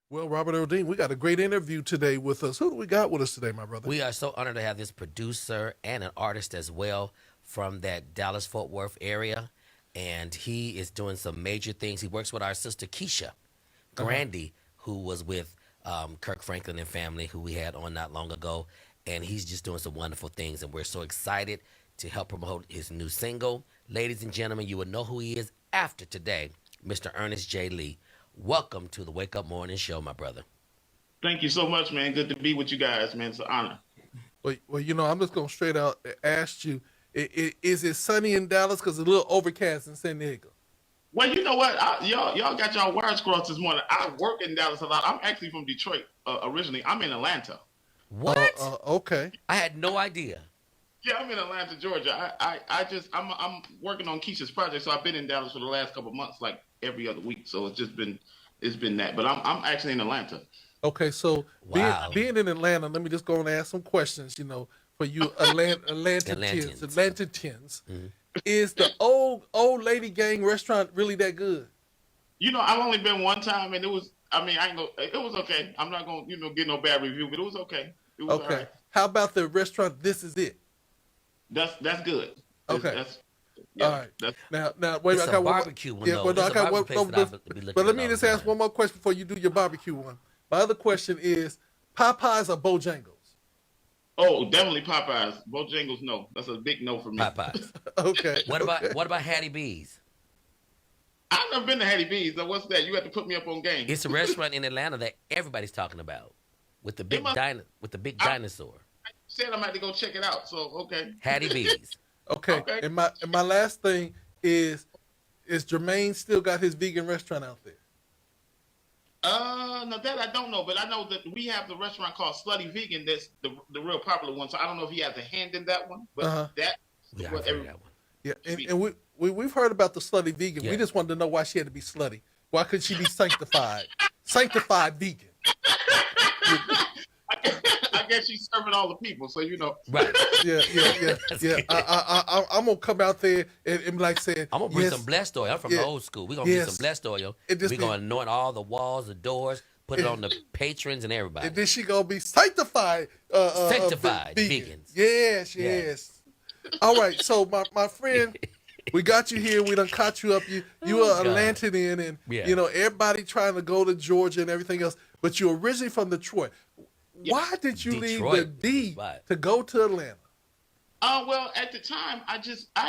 Well, Robert Earl Dean, we got a great interview today with us. Who do we got with us today, my brother? We are so honored to have this producer and an artist as well from that Dallas Fort Worth area. And he is doing some major things. He works with our sister Keisha Uh-huh. Grandy, who was with Kirk Franklin and family, who we had on not long ago. And he's just doing some wonderful things. And we're so excited to help promote his new single. Ladies and gentlemen, you will know who he is after today, Mr. Ernest J. Lee. Welcome to the Wake Up Morning Show, my brother. Thank you so much, man. Good to be with you guys, man. It's an honor. Well, I'm just going to straight out ask you, is it sunny in Dallas? Because it's a little overcast in San Diego. Well, you know what? Y'all got y'all wires crossed this morning. I work in Dallas a lot. I'm actually from Detroit originally. I'm in Atlanta. What? Okay. I had no idea. Yeah, I'm in Atlanta, Georgia. I'm working on Keisha's project, so I've been in Dallas for the last couple of months, like every other week. So it's been that. But I'm actually in Atlanta. Okay, so Wow. being in Atlanta, let me just go and ask some questions, for you Atlantans. Atlantans. Mhm. Is the old lady gang restaurant really that good? I've only been one time, and it was. I mean, I ain't go. It was okay. I'm not gonna, get no bad review, but it was okay. It was all Okay. right. How about the restaurant This Is It? That's good. Okay. That's All yeah. right. That's Now, wait, It's I a got one more. barbecue one, Yeah, though. well, no, It's I a got one. barbecue place that I be But looking let at me all just the ask time. one more question before you do your barbecue one. My other question is Popeyes or Bojangles? Oh, definitely Popeyes. Bojangles, no. That's a big no for me. Popeyes. Okay. What Okay. about Hattie B's? I've never been to Hattie B's. Now, what's that? You have to put me up on game. It's a restaurant in Atlanta that everybody's talking about with the It must. with the big I dinosaur. said I'm going to go check it out. So okay, Hattie B's. Okay. okay. And my last thing is Jermaine still got his vegan restaurant out there? No, that I don't know, but I know that we have the restaurant called Slutty Vegan. That's the real popular one. So I don't know if he has a hand in that one, but Uh-huh. that's Yeah, what I've heard of everybody that one. Yeah. And, speaks. and we've heard about the slutty vegan. Yeah. We just wanted to know why she had to be slutty. Why couldn't she be sanctified? Sanctified vegan. You- I guess she's serving all the people. So Right. That's yeah. good. I'm gonna come out there and like saying, I'm gonna bring yes, some blessed oil. I'm from yeah, the old school. We're gonna bring some yes. blessed oil. It just We're be, gonna anoint all the walls, the doors, put it it, on the patrons and everybody. and then she gonna be sanctified. Sanctified vegan. vegans. Yes, Yeah. yes. All right. So my friend, we got you here. We done caught you up. You Oh, are God. Atlantean, and Yeah. everybody trying to go to Georgia and everything else. But you're originally from Detroit. yeah. Why did you leave the Detroit. D Right. to go to Atlanta? Well, at the time, I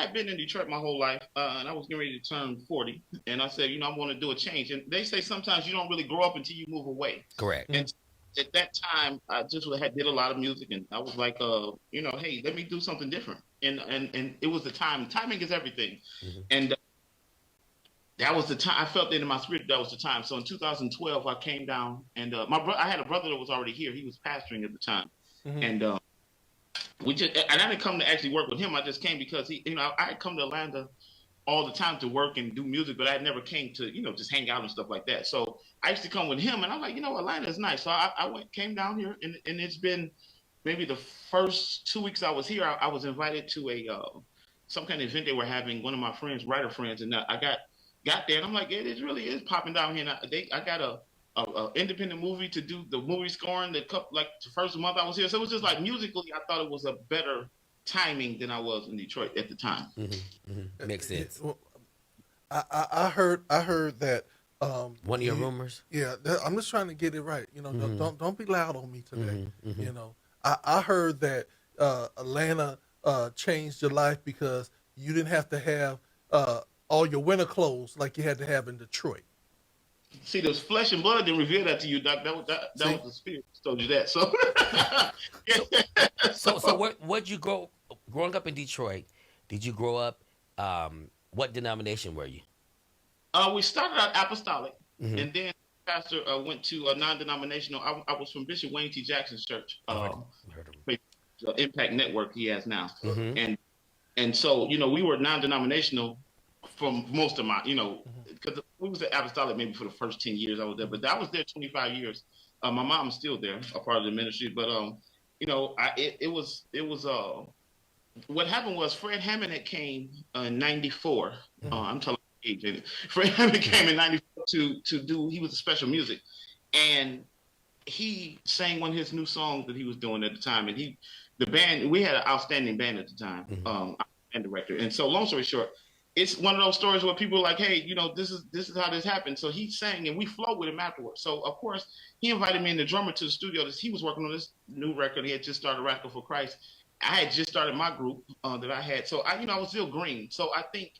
had been in Detroit my whole life, and I was getting ready to turn 40, and I said, I want to do a change. And they say sometimes you don't really grow up until you move away. Correct. And at that time, I just did a lot of music, and I was like, hey, let me do something different. And it was the time. Timing is everything. Mhm. And that was the time. I felt it in my spirit. That was the time. So in 2012, I came down, and I had a brother that was already here. He was pastoring at the time, Mm-hmm. and and I didn't come to actually work with him. I just came because I had come to Atlanta all the time to work and do music, but I never came to, just hang out and stuff like that. So I used to come with him, and I'm like, Atlanta is nice. So I came down here, and it's been maybe the first 2 weeks I was here. I was invited to a some kind of event they were having. One of my friends, writer friends, and I got there, and I'm like, it really is popping down here. And I got a independent movie to do the movie scoring. Like the first month I was here, so it was just like musically, I thought it was a better timing than I was in Detroit at the time. Makes sense. Well, I heard that. One of your rumors. Yeah, I'm just trying to get it right. Don't be loud on me today. Mhm. I heard that Atlanta changed your life because you didn't have to have all your winter clothes like you had to have in Detroit. See, there's flesh and blood didn't reveal that to you, Doc. That See? was the spirit that told you that. So, So what you growing up in Detroit? Did you grow up? What denomination were you? we started out apostolic, Mhm. and then pastor went to a non-denominational. I was from Bishop Wayne T. Jackson's church, Heard of him. the Impact Network he has now, Mhm. and so we were non-denominational from most of my because we was at apostolic maybe for the first 10 years I was there, but I was there 25 years. My mom's still there, a part of the ministry, but it was what happened was Fred Hammond had came in '94. Mhm. I'm telling you age, ain't it? Fred Hammond came in '94 to do. He was a special music, and he sang one of his new songs that he was doing at the time, and the band, we had an outstanding band at the time, Mm-hmm. and director. And so, long story short, it's one of those stories where people are like, hey, this is how this happened. So he sang, and we flowed with him afterwards. So of course, he invited me and the drummer to the studio. He was working on this new record. He had just started Radical for Christ. I had just started my group that I had. So I was still green. So I think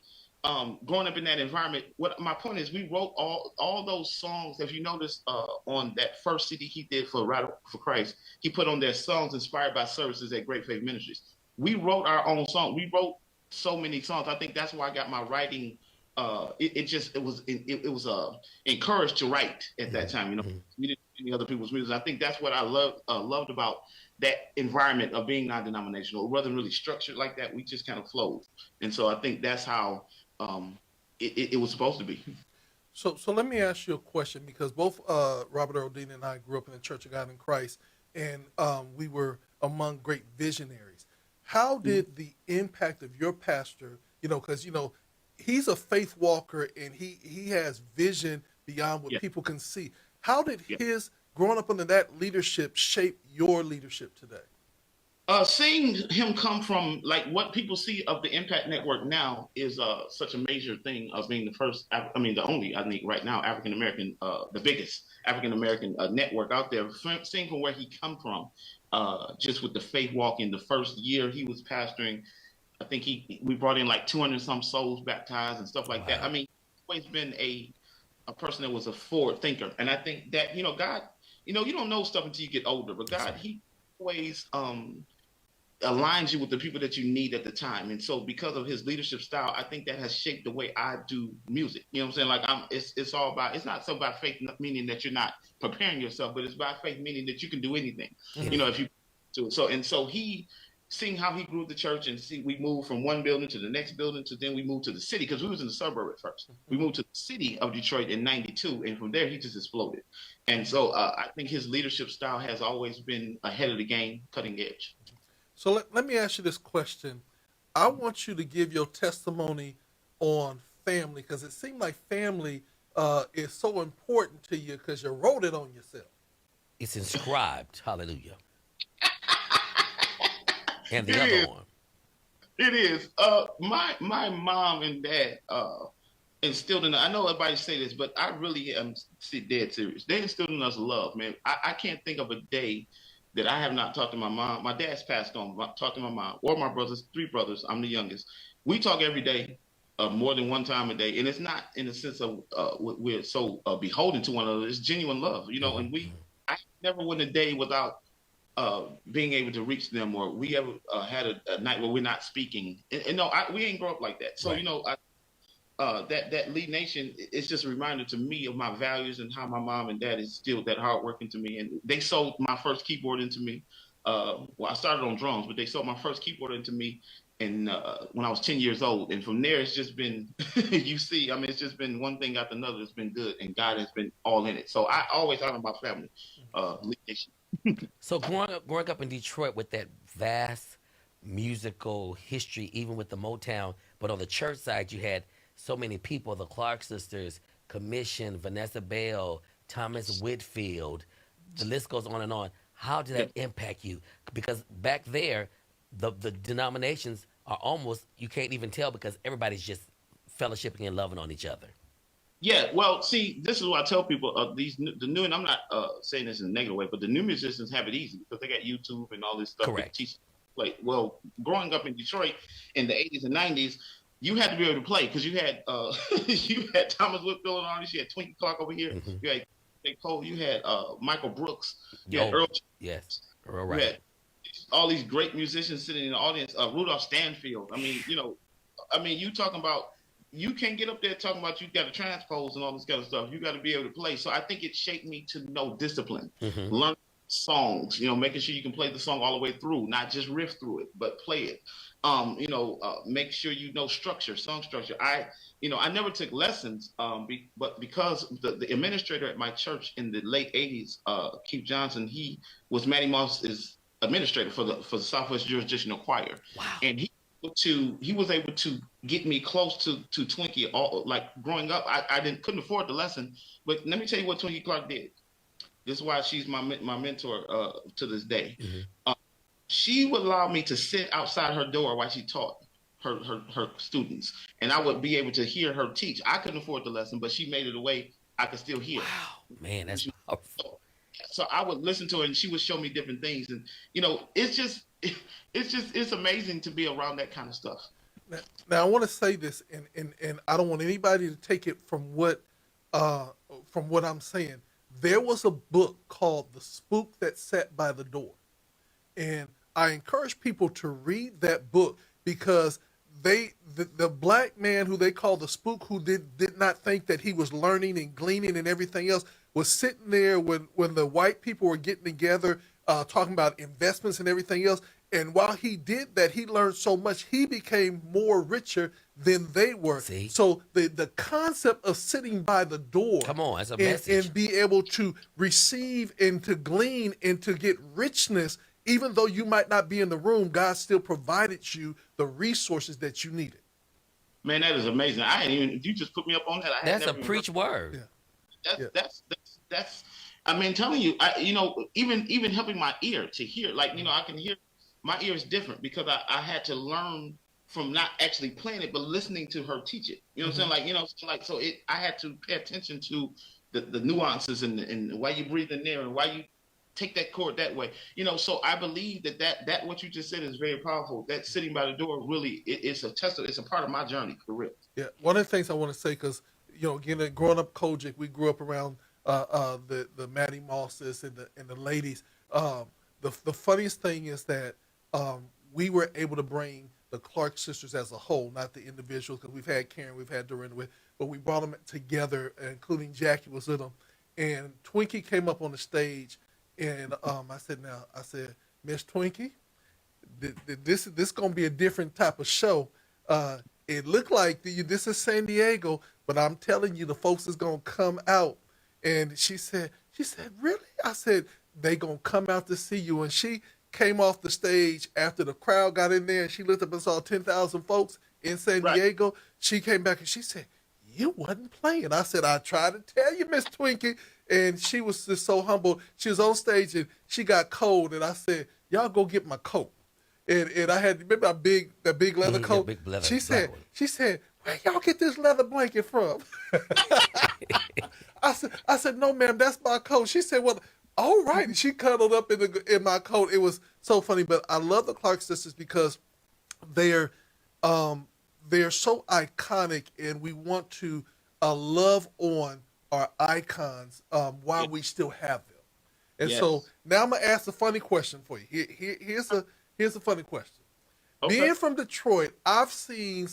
growing up in that environment, what my point is, we wrote all those songs. If you notice, on that first CD he did for Radical for Christ, he put on their songs inspired by services at Great Faith Ministries. We wrote our own song. We wrote so many songs. I think that's why I got my writing. It was encouraged to write at that time. We didn't do any other people's music. I think that's what I loved about that environment of being non-denominational. It wasn't really structured like that. We just kind of flowed, and so I think that's how it was supposed to be. So let me ask you a question, because both Robert Earl Dean and I grew up in the Church of God in Christ, and we were among great visionaries. How did the impact of your pastor, because he's a faith walker and he has vision beyond what Yeah. people can see. How did Yeah. his growing up under that leadership shape your leadership today? Seeing him come from like what people see of the Impact Network now is such a major thing of being the first, the only, I think right now, African American, the biggest African American network out there. Seeing from where he come from, just with the faith walk in the first year he was pastoring, I think we brought in like 200 some souls baptized and stuff like that. I Wow. mean, always been a person that was a forward thinker, and I think that God, you don't know stuff until you get older, but That's God, right. he always aligns you with the people that you need at the time. And so because of his leadership style, I think that has shaped the way I do music. You know what I'm saying? Like it's all about, it's not so about faith, meaning that you're not preparing yourself, but it's about faith, meaning that you can do anything, Yes. if you do it. So he, seeing how he grew the church, and see, we moved from one building to the next building, to then we moved to the city, because we was in the suburb at first. We moved to the city of Detroit in 92. And from there, he just exploded. And so I think his leadership style has always been ahead of the game, cutting edge. So let me ask you this question. I want you to give your testimony on family, because it seemed like family is so important to you because you wrote it on yourself. It's inscribed. Hallelujah. And It the other is. one. It is. My mom and dad instilled in. I know everybody say this, but I really am dead serious. They instilled in us love, man. I can't think of a day that I have not talked to my mom. My dad's passed on. Talked to my mom or my brothers. Three brothers. I'm the youngest. We talk every day, more than one time a day, and it's not in the sense of we're so beholden to one another. It's genuine love, Mm-hmm. And I never went a day without being able to reach them, or we ever had a night where we're not speaking. And no, we ain't grow up like that. So Right. that Lead Nation is just a reminder to me of my values and how my mom and dad is still that hardworking to me. And they sold my first keyboard into me. Well, I started on drums, but they sold my first keyboard into me, and when I was 10 years old. And from there, it's just been, it's just been one thing after another. It's been good, and God has been all in it. So I always honor my family. Lead Nation. So growing up in Detroit with that vast musical history, even with the Motown, but on the church side, you had so many people: the Clark sisters, Commission, Vanessa Bell, Thomas Whitfield. The list goes on and on. How did Yeah. that impact you? Because back there, the denominations are almost, you can't even tell because everybody's just fellowshipping and loving on each other. Yeah, well, see, this is what I tell people. The new, and I'm not saying this in a negative way, but the new musicians have it easy because they got YouTube and all this stuff that Correct. teach. Like, well, growing up in Detroit in the 80s and 90s, you had to be able to play because you had you had Thomas Whitfield and all this. You had Twinkie Clark over here. Hmm. You had J. Cole. You had Michael Brooks. You had Oh, Earl. yes. All You right. had all these great musicians sitting in the audience. Rudolph Stanfield. You talking about, you can't get up there talking about you got to transpose and all this kind of stuff. You got to be able to play. So I think it shaped me to know discipline, Hmm. learn songs, making sure you can play the song all the way through, not just riff through it, but play it. Make sure you know structure, song structure. I never took lessons, but because the administrator at my church in the late 80s, Keith Johnson, he was Matty Moss's administrator for the Southwest Jurisdictional Choir, Wow. and he was able to get me close to Twinkie. All like growing up, I couldn't afford the lesson, but let me tell you what Twinkie Clark did. This is why she's my mentor to this day. Mhm. She would allow me to sit outside her door while she taught her students, and I would be able to hear her teach. I couldn't afford the lesson, but she made it a way I could still hear. Wow, man, that's powerful. So I would listen to her, and she would show me different things, and it's amazing to be around that kind of stuff. Now I want to say this, and I don't want anybody to take it uh, from what I'm saying. There was a book called "The Spook That Sat by the Door," and I encourage people to read that book because the black man who they call the spook, who did not think that he was learning and gleaning and everything else, was sitting there when the white people were getting together, talking about investments and everything else. And while he did that, he learned so much. He became more richer than they were. See? So the concept of sitting by the door, Come on, that's a and, message. and be able to receive and to glean and to get richness, even though you might not be in the room, God still provided you the resources that you needed. Man, that is amazing. I hadn't even. You just put me up on that. That's a preach word. Yeah. That's. I mean, telling you, even helping my ear to hear, like I can hear. My ear is different because I had to learn from not actually playing it, but listening to her teach it. You know what I'm saying? So I had to pay attention to the nuances and why you breathe in there and why you take that chord that way. So I believe that what you just said is very powerful. That sitting by the door really it's a testament. It's a part of my journey for real. Yeah. One of the things I want to say, because again, growing up Kojic, we grew up around the Mattie Mosses and the ladies. The funniest thing is that we were able to bring the Clark sisters as a whole, not the individuals, because we've had Karen, we've had Dorinda with, but we brought them together, including Jackie was with them. And Twinkie came up on the stage, and I said, Miss Twinkie, this gonna be a different type of show. It looked like this is San Diego, but I'm telling you, the folks is gonna come out. And she said, really? I said, they gonna come out to see you. And she came off the stage after the crowd got in there, and she looked up and saw 10,000 folks in San Diego. She came back and she said, you wasn't playing. I said, I tried to tell you, Miss Twinkie. And she was just so humble. She was on stage and she got cold. And I said, y'all go get my coat. And I had, remember that big leather coat? Big leather, she said, where y'all get this leather blanket from? I said, no, ma'am, that's my coat. She said, well, all right. And she cuddled up in my coat. It was so funny. But I love the Clark sisters because they're so iconic, and we want to love on our icons while we still have them. And so now I'm gonna ask a funny question for you. Here's a funny question. Okay. Being from Detroit, I've seen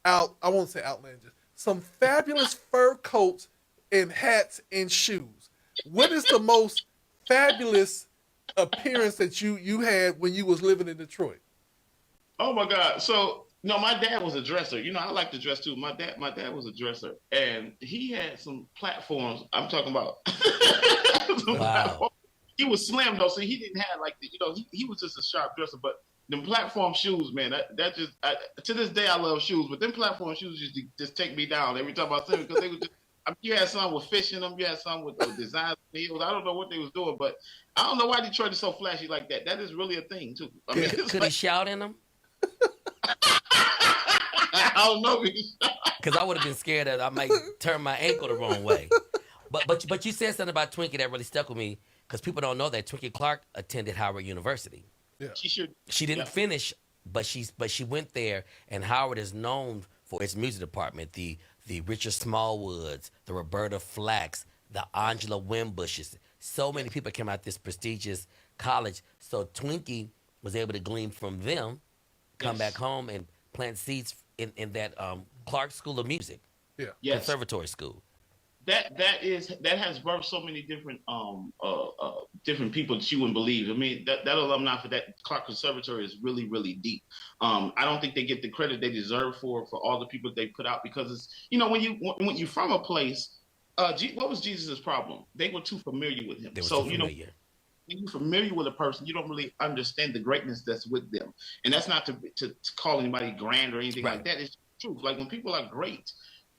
I won't say outlandish, some fabulous fur coats and hats and shoes. What is the most fabulous appearance that you had when you was living in Detroit? Oh my God! So my dad was a dresser. I like to dress too. My dad was a dresser, and he had some platforms. I'm talking about. Wow. He was slim though, so he didn't have he was just a sharp dresser. But them platform shoes, man, that just to this day I love shoes. But them platform shoes just take me down every time I see them because they were just. You had some with fish in them. You had some with designs on heels. I don't know what they was doing, but I don't know why Detroit is so flashy like that. That is really a thing too. I mean, could he shout in them? I don't know. Because I would have been scared that I might turn my ankle the wrong way. But you said something about Twinkie that really stuck with me because people don't know that Twinkie Clark attended Howard University. Yeah. She didn't finish, but she went there, and Howard is known for its music department. The Richard Smallwoods, the Roberta Flacks, the Angela Wimbushes. So many people came out this prestigious college. So Twinkie was able to glean from them, come back home and plant seeds in that Clark School of Music, conservatory school. That has birthed so many different different people that you wouldn't believe. I mean, that alumni for that Clark Conservatory is really, really deep. I don't think they get the credit they deserve for all the people they put out because it's when you're from a place. What was Jesus' problem? They were too familiar with him. They were too familiar. When you're familiar with a person, you don't really understand the greatness that's with them. And that's not to call anybody grand or anything like that. It's true. Like when people are great,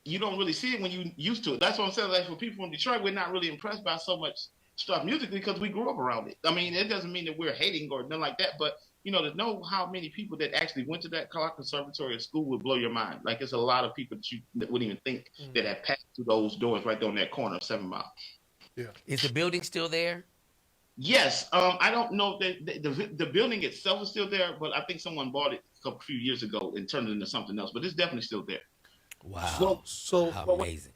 you don't really see it when you used to it. That's what I'm saying. Like for people from Detroit, we're not really impressed by so much stuff musically because we grew up around it. I mean, it doesn't mean that we're hating or nothing like that, but to know how many people that actually went to that conservatory or school would blow your mind. Like, it's a lot of people that wouldn't even think that have passed through those doors right there on that corner of 7 Mile. Yeah. Is the building still there? Yes, I don't know that the building itself is still there, but I think someone bought it a few years ago and turned it into something else. But it's definitely still there. Wow. How amazing.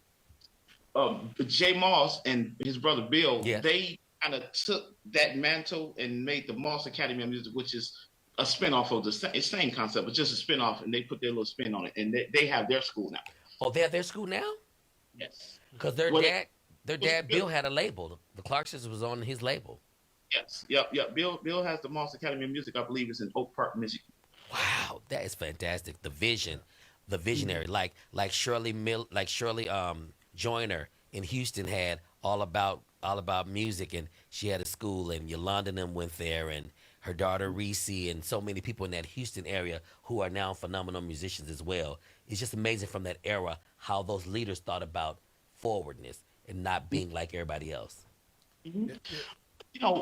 Jay Moss and his brother Bill, Yes. they kind of took that mantle and made the Moss Academy of Music, which is a spinoff of the same concept, but just a spinoff, and they put their little spin on it, and they have their school now. Oh, they have their school now? Yes. Because their dad Bill had a label. The Clarksons was on his label. Yes. Yep. Bill has the Moss Academy of Music. I believe it's in Oak Park, Michigan. Wow, that is fantastic. The vision, the visionary, like Shirley Joyner in Houston had all about music, and she had a school, and Yolanda and them went there, and her daughter Reese, and so many people in that Houston area who are now phenomenal musicians as well. It's just amazing from that era how those leaders thought about forwardness and not being like everybody else. Mm-hmm.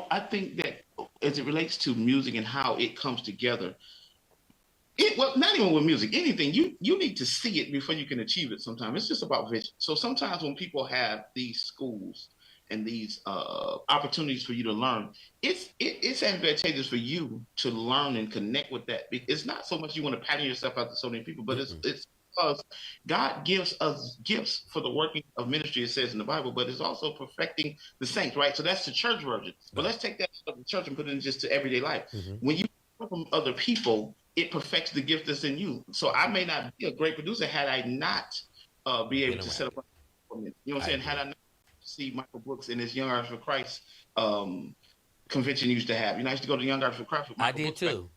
I think that as it relates to music and how it comes together, not even with music, anything, you need to see it before you can achieve it sometimes. It's just about vision. So sometimes when people have these schools and these opportunities for you to learn, it's advantageous for you to learn and connect with that. It's not so much you want to pattern yourself out to so many people, but it's because God gives us gifts for the working of ministry, it says in the Bible, but it's also perfecting the saints, right? So that's the church version. But let's take that out of the church and put it in just to everyday life. When you learn from other people, it perfects the gift that's in you. So I may not be a great producer had I not be able to set up. You know what I'm saying? Had I not see Michael Brooks in his Young Artists for Christ convention he used to have. I used to go to Young Artists for Christ with Michael Brooks. Too.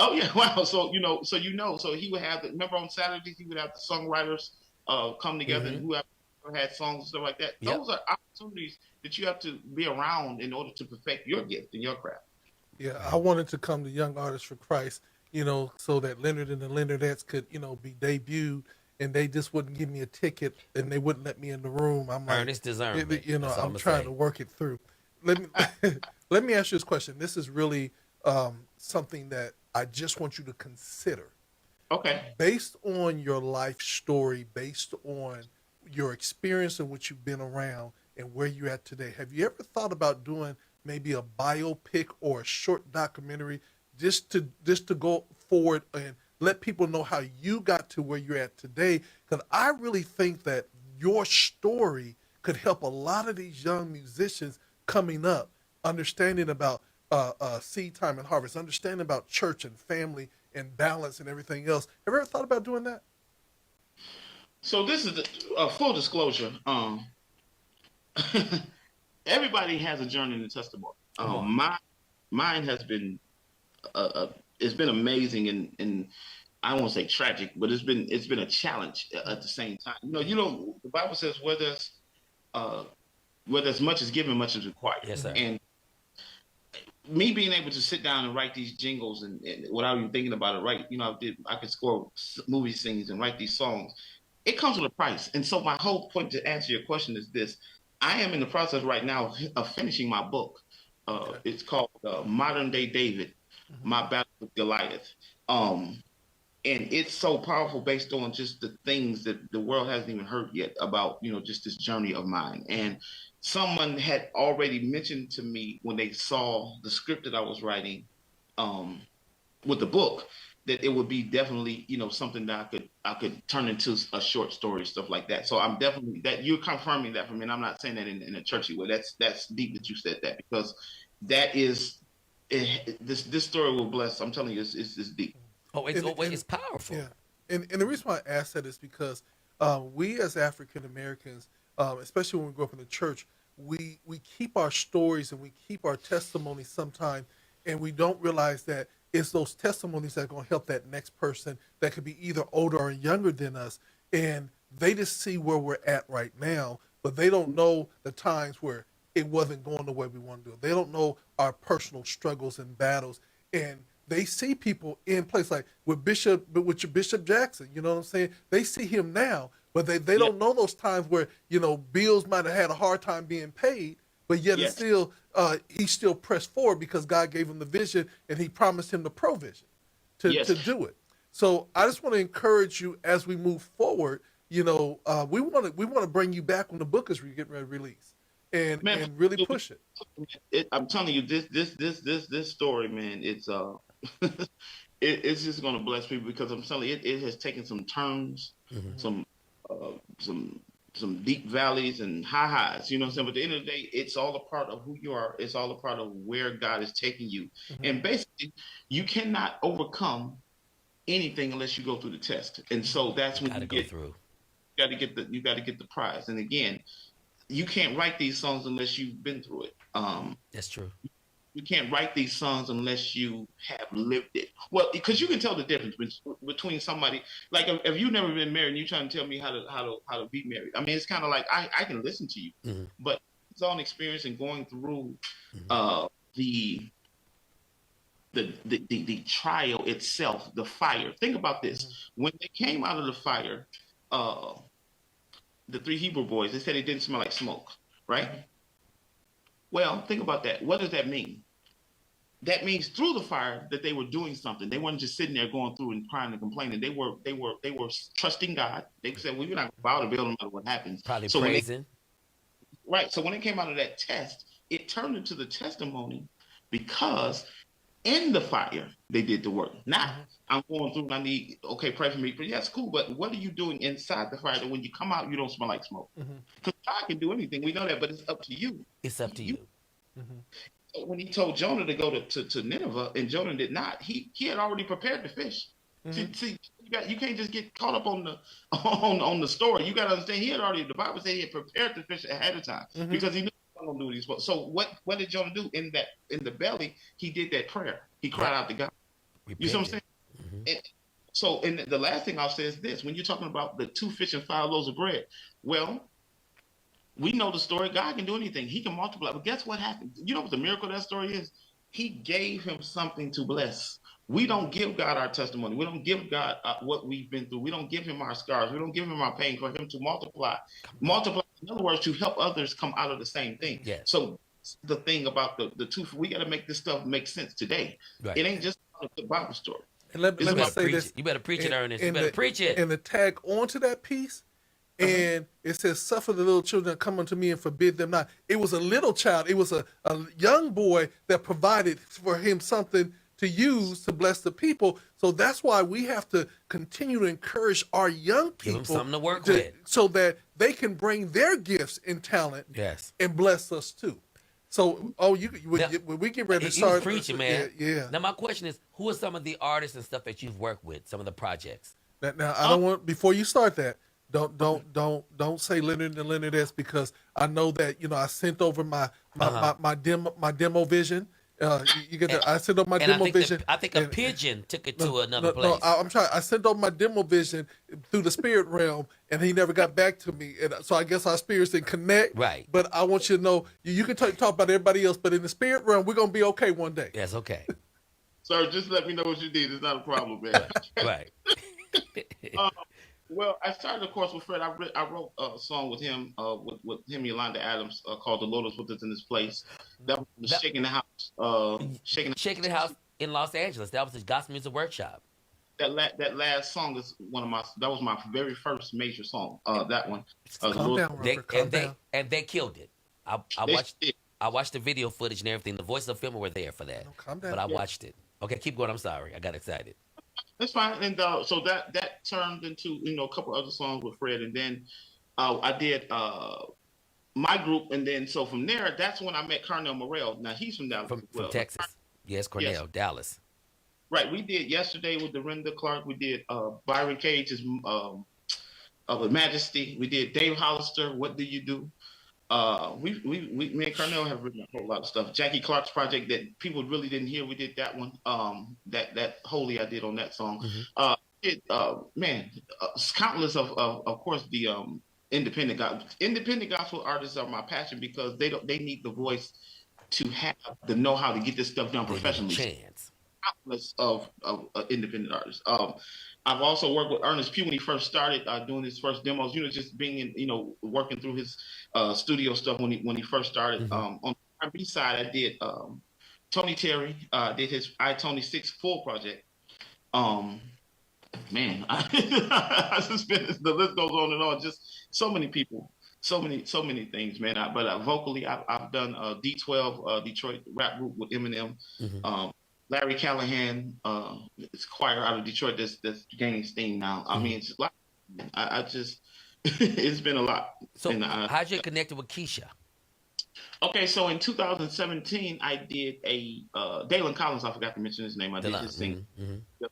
Oh yeah, wow. So so he would have remember on Saturdays he would have the songwriters come together and whoever had songs and stuff like that. Yep. Those are opportunities that you have to be around in order to perfect your gift and your craft. Yeah, I wanted to come to Young Artists for Christ, so that Leonard and the Leonardettes could, be debuted, and they just wouldn't give me a ticket and they wouldn't let me in the room. I'm like, Ernest deserved it. I'm trying to work it through. Let me ask you this question. This is really something that I just want you to consider. Okay. Based on your life story, based on your experience in which you've been around and where you're at today, have you ever thought about doing maybe a biopic or a short documentary just to go forward and let people know how you got to where you're at today? Because I really think that your story could help a lot of these young musicians coming up, understanding about seed time and harvest, understanding about church and family and balance and everything else. Have you ever thought about doing that? So this is a full disclosure. Everybody has a journey and a testimony. Mine has been it's been amazing and I won't say tragic, but it's been a challenge at the same time. The Bible says where there's much is given, much is required. Yes, sir. And me being able to sit down and write these jingles and without even thinking about it, right? I could score movie scenes and write these songs. It comes with a price. And so my whole point to answer your question is this. I am in the process right now of finishing my book. It's called Modern Day David, My Battle with Goliath. And it's so powerful based on just the things that the world hasn't even heard yet about, just this journey of mine. And someone had already mentioned to me when they saw the script that I was writing with the book, that it would be definitely, something that I could turn into a short story, stuff like that. So I'm definitely that you're confirming that for me. And I'm not saying that in a churchy way. That's deep that you said that, because that is this story will bless. I'm telling you, it's deep. Oh, it's powerful. Yeah, and the reason why I ask that is because we as African Americans, especially when we grow up in the church, we keep our stories and we keep our testimonies sometimes, and we don't realize that it's those testimonies that are going to help that next person that could be either older or younger than us, and they just see where we're at right now, but they don't know the times where it wasn't going the way we want to do it. They don't know our personal struggles and battles, and they see people in place like with your Bishop Jackson. You know what I'm saying? They see him now, but they don't know those times where bills might have had a hard time being paid, but yet it's Yes. still he still pressed forward because God gave him the vision and he promised him the provision to Yes. do it. So I just want to encourage you as we move forward. We want to bring you back when the book is getting ready to release, and Man, really push it. I'm telling you, this story, man, it's just gonna bless people because I'm telling you, it has taken some turns, Mm-hmm. some uh, some some deep valleys and high highs. You know what I'm saying? But at the end of the day, it's all a part of who you are. It's all a part of where God is taking you. Mm-hmm. And basically, you cannot overcome anything unless you go through the test. And so that's when Got to you go get through. you got to get the prize. And again, you can't write these songs unless you've been through it. That's true. You can't write these songs unless you have lived it. Well, because you can tell the difference between somebody like if you've never been married and you're trying to tell me how to be married. I mean, it's kind of like I can listen to you, Mm-hmm. but it's on experience and going through Mm-hmm. uh, the, the trial itself, the fire. Think about this: when they came out of the fire, uh, the three Hebrew boys, they said it didn't smell like smoke, right? Well, think about that. What does that mean? That means through the fire that they were doing something. They weren't just sitting there going through and crying and complaining. They were trusting God. They said, "Well, we're not going to bow to Baal no matter what happens." Probably So praising. so when they came out of that test, it turned into the testimony because in the fire they did the work. Not I'm going through and I need pray for me. But yes, cool. But what are you doing inside the fire that when you come out you don't smell like smoke? Mm-hmm. Because God can do anything. We know that, but it's up to you. It's up to you. When he told Jonah to go to Nineveh and Jonah did not, he had already prepared the fish. Mm-hmm. See, you can't just get caught up on the on the story. You got to understand he had already. The Bible said he had prepared the fish ahead of time because he knew he was going to do what he's supposed. So what did Jonah do in the belly? He did that prayer. He cried out to God. You see what I'm saying? And so, and the last thing I'll say is this: when you're talking about the 2 fish and 5 loaves of bread, well, we know the story. God can do anything. He can multiply. But guess what happened? You know what the miracle of that story is? He gave him something to bless. We don't give God our testimony. We don't give God what we've been through. We don't give him our scars. We don't give him our pain for him to multiply. Multiply, in other words, to help others come out of the same thing. Yes. So the thing about the 2, we got to make this stuff make sense today. Right. It ain't just the Bible story. And let me say this. You better preach it, Ernest. You And better preach it. And the tag onto that piece, and it says, "Suffer the little children to come unto me and forbid them not." It was a little child. It was a young boy that provided for him something to use to bless the people. So that's why we have to continue to encourage our young Give people them something to work with. so that they can bring their gifts and talent Yes. and bless us too. So, when we get ready to He's start preaching, man. Yeah. Now my question is, who are some of the artists and stuff that you've worked with? Some of the projects. Now I don't want, before you start that, don't say Leonard and Leonard S, because I know that I sent over my demo vision. You get that? I sent over my And demo vision. I think a pigeon took it to another place. No, I'm trying. I sent over my demo vision through the spirit realm, and he never got back to me. And so I guess our spirits didn't connect. Right. But I want you to know, you can talk about everybody else, but in the spirit realm, we're gonna be okay one day. Yes, okay. Sir, just let me know what you need. It's not a problem, man. Right. Well, I started, of course, with Fred. I wrote a song with him, with him and Yolanda Adams, called "The Lord Is With Us in This Place." That was Shaking the House, Shaking the House in Los Angeles. That was the gospel music workshop. That last song is that was my very first major song. That one. Calm down, Robert. Calm down. They killed it. I watched the video footage and everything. The voices of film were there for that. No, calm down. But I watched it. Okay, keep going. I'm sorry. I got excited. That's fine. And so that turned into a couple other songs with Fred, and then I did my group, and then so from there, that's when I met Cornell Morrell. Now he's from Dallas, From Texas. Yes, Cornell, Yes. Dallas. Right. We did Yesterday with Dorinda Clark. We did Byron Cage's of Majesty. We did Dave Hollister, What Do You Do? Me and Cornell have written a whole lot of stuff. Jackie Clark's project that people really didn't hear, we did that one. That Holy I did on that song. It's countless of course the independent gospel artists are my passion because they need the voice to have the know how to get this stuff done professionally. Chance. Countless of independent artists. I've also worked with Ernest when he first started doing his first demos. Just being in, working through his studio stuff when he first started. Mm-hmm. On the R&B side, I did Tony Terry. Did his I Tony 6 full project. Um, Man, I just been, the list goes on and on. Just so many people, so many things, man. But vocally, I've done D12, Detroit rap group with Eminem, Mm-hmm. Larry Callahan, it's choir out of Detroit that's gaining steam now. I Mm-hmm. mean, it's just like I just it's been a lot. So And how'd you get connected with Keisha? okay, so in 2017, I did a Dalen Collins. I forgot to mention his name. I did his sing. Mm-hmm. Mm-hmm.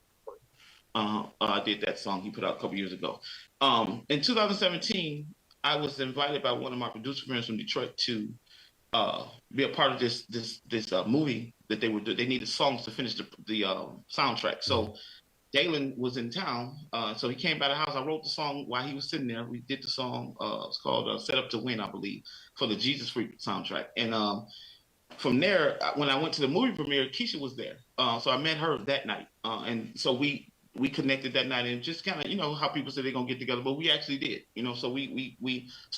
I did that song he put out a couple years ago. In 2017, I was invited by one of my producer friends from Detroit to be a part of this movie that they were. They needed songs to finish the soundtrack. So Dalen was in town, so he came by the house. I wrote the song while he was sitting there. We did the song. It's called "Set Up to Win," I believe, for the Jesus Freak soundtrack. And from there, when I went to the movie premiere, Keisha was there. So I met her that night, and so we connected that night, and just kind of, how people say they're gonna get together, but we actually did. So we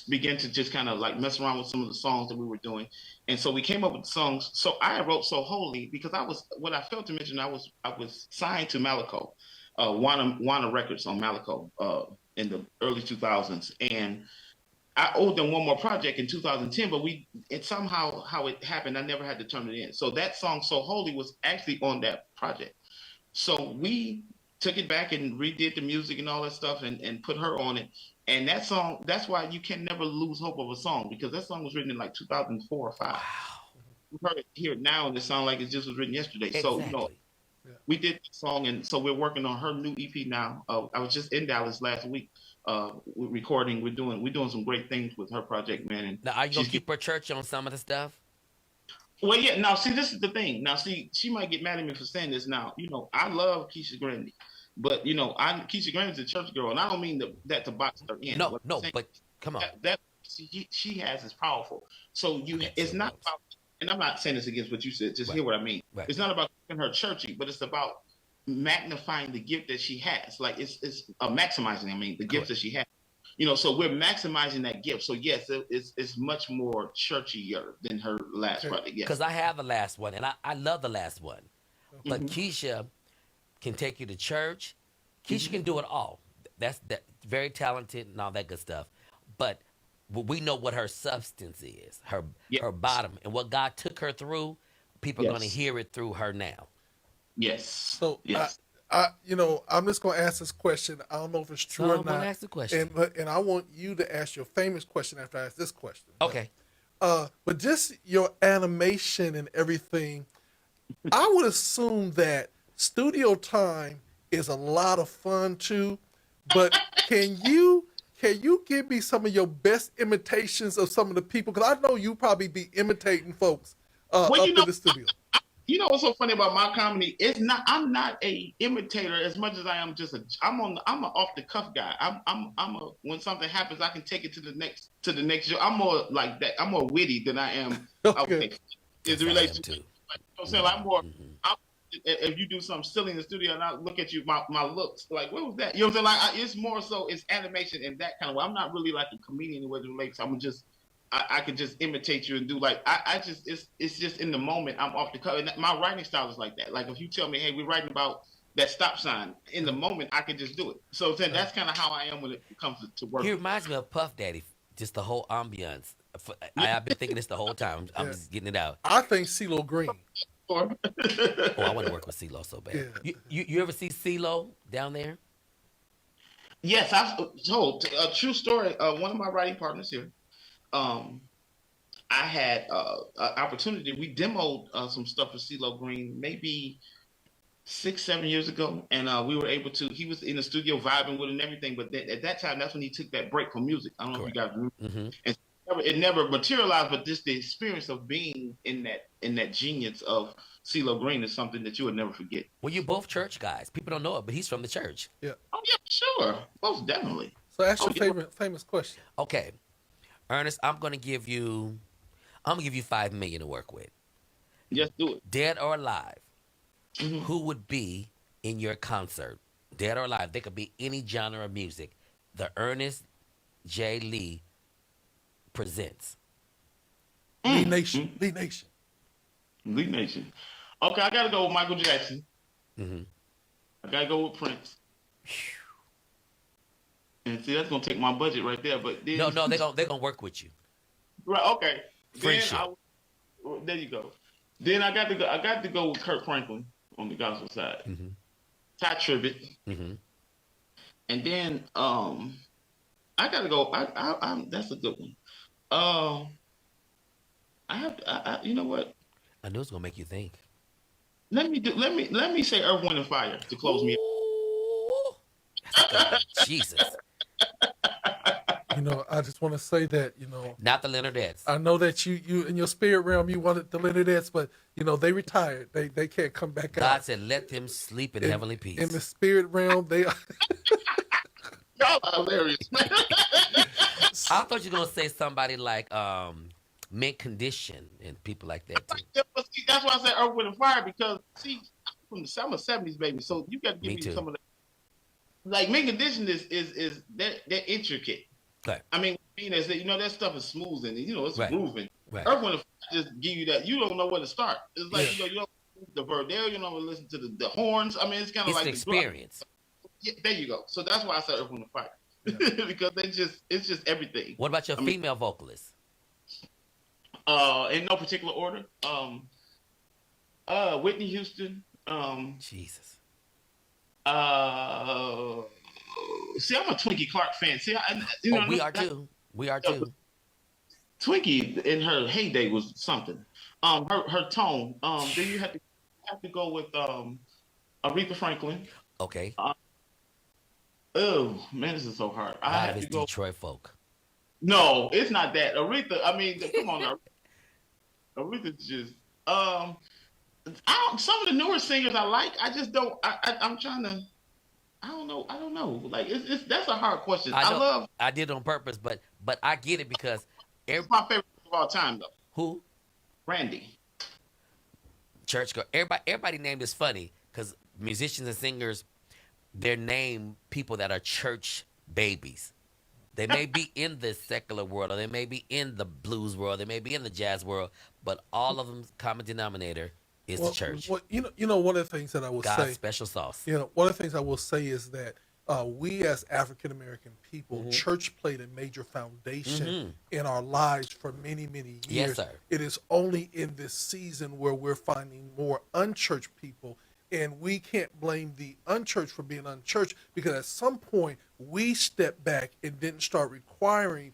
began to just kind of like mess around with some of the songs that we were doing, and so we came up with the songs. So I wrote "So Holy" because what I failed to mention, I was signed to Malaco, Warner Records on Malaco, in the early 2000s, and I owed them one more project in 2010, but it somehow, how it happened, I never had to turn it in. So that song "So Holy" was actually on that project. So we took it back and redid the music and all that stuff, and put her on it. And that song, that's why you can never lose hope of a song, because that song was written in like 2004 or 5. Wow. We heard it here now, and it sounds like it just was written yesterday. Exactly. So, we did the song, and so we're working on her new EP now. I was just in Dallas last week, recording. We're doing some great things with her project, man. And Now, are you gonna keep her church on some of the stuff? well, yeah. Now, see, this is the thing. Now, see, she might get mad at me for saying this. Now, I love Keisha Grandy, but Keisha Grandy's a church girl, and I don't mean that to box her in. No, but come on. That she has is powerful. So it's not about. And I'm not saying this against what you said. Just hear what I mean. Right. It's not about keeping her churchy, but it's about magnifying the gift that she has. Like it's maximizing. I mean, the gift that she has. So we're maximizing that gift. So yes, it's much more churchier than her last project. Yes. Because I have the last one, and I love the last one. But Keisha can take you to church. Keisha can do it all. That's very talented and all that good stuff. But we know what her substance is, her bottom, and what God took her through. People are going to hear it through her now. Yes. So yes. I'm just going to ask this question. I don't know if it's true or I'm not. gonna ask the question. And I want you to ask your famous question after I ask this question. Okay. But just your animation and everything, I would assume that studio time is a lot of fun too. But can you give me some of your best imitations of some of the people? Because I know you probably be imitating folks up in the studio. What's so funny about my comedy? I'm not a imitator as much as I am I'm an off the cuff guy. When something happens, I can take it to the next show. I'm more like that. I'm more witty than I am. Okay. Is it related to? I'm more. Mm-hmm. If you do something silly in the studio and I look at you, my looks like, what was that? You know what I'm saying? Like it's more so it's animation and that kind of way. I'm not really like a comedian in the way it relates. I can just imitate you and do like it's just in the moment. I'm off the cuff. And my writing style is like that. Like if you tell me, hey, we're writing about that stop sign, in the moment I can just do it. So then that's kind of how I am when it comes to work. He reminds me of Puff Daddy, just the whole ambiance. I've been thinking this the whole time. I'm just getting it out. I think CeeLo Green. Oh, I want to work with CeeLo so bad. Yeah. You ever see CeeLo down there? Yes, I've told a true story. One of my writing partners here, I had an opportunity. We demoed some stuff for CeeLo Green maybe 6-7 years ago, and we were able to. He was in the studio vibing with it and everything, but at that time, that's when he took that break from music. I don't know if you guys remember. Mm-hmm. And it never materialized, but just the experience of being in that genius of CeeLo Green is something that you would never forget. Well, you're both church guys. People don't know it, but he's from the church. Yeah. Oh yeah, sure, most definitely. So ask your famous question. Okay, Ernest, I'm gonna give you $5 million to work with. Just do it. Dead or alive, Mm-hmm. who would be in your concert dead or alive. They could be any genre of music. The Ernest J. Lee presents. Lee Nation. Mm. Lee Nation. League Nation. Okay, I gotta go with Michael Jackson. Hmm. I gotta go with Prince. And see, that's gonna take my budget right there. But then, No, they're gonna work with you. right, okay. Friendship. There you go. Then I got to go. I got to go with Kirk Franklin on the gospel side. Hmm. Ty Tribbett, Hmm. and then I got to go. That's a good one. I have. You know what? I knew it was gonna make you think. Let me say Earth, Wind, and Fire to close me. Ooh, that's a good one. Jesus, You know, I just want to say that, you know, not the Leonardettes. I know that you in your spirit realm you wanted the Leonardettes, but you know they retired. They can't come back God out. said, "Let them sleep in heavenly peace." In the spirit realm, they are. Y'all are hilarious, man. I thought you were gonna say somebody like Mint Condition and people like that too. Yeah, but see, that's why I said Earth, Wind, and Fire because see, I'm from the '70s, baby. So you got to give Me me too. some of that. Like Mint Condition is that intricate. Okay. I mean, is that that stuff is smooth and it's Right. grooving. Right. Earth, Wind, and Fire just give you that. You don't know where to start. It's like Yeah. you don't listen to the Verdale, you don't listen to the horns. I mean, it's kind of It's like an the drum. experience. Yeah, there you go. So that's why I said Earth, Wind, and Fire because it's just everything. What about your I mean, female vocalist? in no particular order. Whitney Houston. Jesus. See, I'm a Twinkie Clark fan. See, We are too. We are too. Twinkie in her heyday was something. Her tone. Then you have to go with Aretha Franklin. Okay. Oh man, this is so hard. A I lot have of to it's go. Detroit folk. No, it's not that. Aretha. I mean, come on, Aretha's just. Some of the newer singers I like. I just don't. I'm trying to. I don't know. I don't know. Like it's that's a hard question. I I know. love. I did it on purpose, but I get it because It's my favorite of all time though. who Randy. church girl. Everybody named is funny because musicians and singers, they're named people that are church babies. They may be in the secular world, or they may be in the blues world, they may be in the jazz world, but all of them common denominator is the church. Well, one of the things that I will God's say, special sauce. one of the things I will say is that we as African American people, Mm-hmm. church played a major foundation in our lives for many, many years. Yes, sir. It is only in this season where we're finding more unchurched people, and we can't blame the unchurched for being unchurched because at some point we stepped back and didn't start requiring